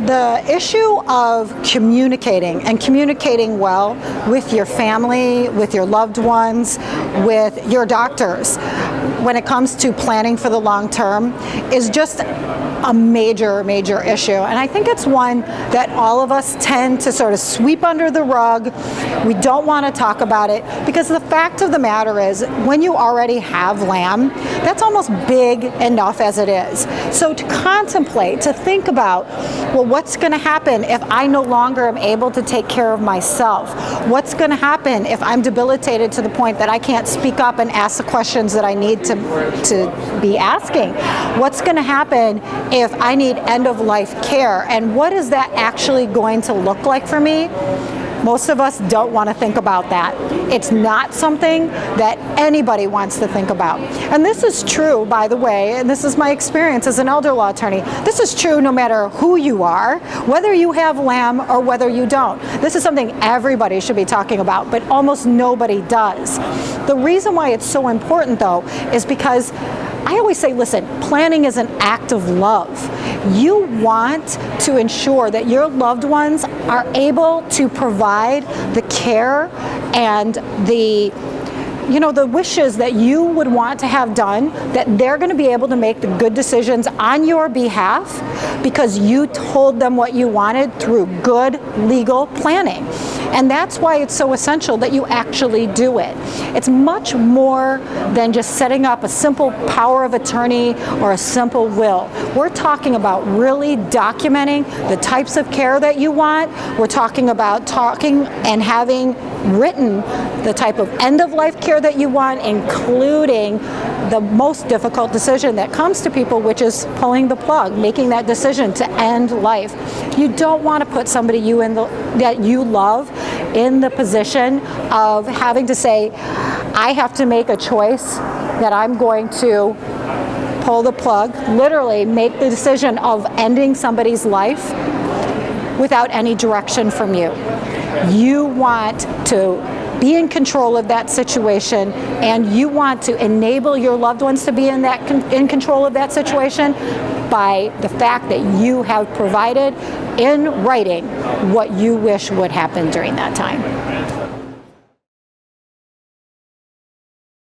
The issue of communicating and communicating well with your family, with your loved ones, with your doctors, when it comes to planning for the long term, is just a major issue. And I think it's one that all of us tend to sort of sweep under the rug. We don't want to talk about it because the fact of the matter is, when you already have LAM, that's almost big enough as it is. So to contemplate, to think about, well, what's going to happen if I no longer am able to take care of myself? What's going to happen if I'm debilitated to the point that I can't speak up and ask the questions that I need to be asking? What's going to happen if I need end-of-life care? And what is that actually going to look like for me? Most of us don't want to think about that. It's not something that anybody wants to think about. And this is true, by the way, and this is my experience as an elder law attorney. This is true no matter who you are, whether you have LAM or whether you don't. This is something everybody should be talking about, but almost nobody does. The reason why it's so important, though, is because I always say, listen, planning is an act of love. You want to ensure that your loved ones are able to provide the care and the wishes that you would want to have done, that they're going to be able to make the good decisions on your behalf because you told them what you wanted through good legal planning. And that's why it's so essential that you actually do it. It's much more than just setting up a simple power of attorney or a simple will. We're talking about really documenting the types of care that you want. We're talking about talking and having written the type of end-of-life care that you want, including the most difficult decision that comes to people, which is pulling the plug, making that decision to end life. You don't want to put somebody that you love in the position of having to say, I have to make a choice that I'm going to pull the plug, literally make the decision of ending somebody's life without any direction from you. You want to be in control of that situation, and you want to enable your loved ones to be in control of that situation by the fact that you have provided in writing what you wish would happen during that time.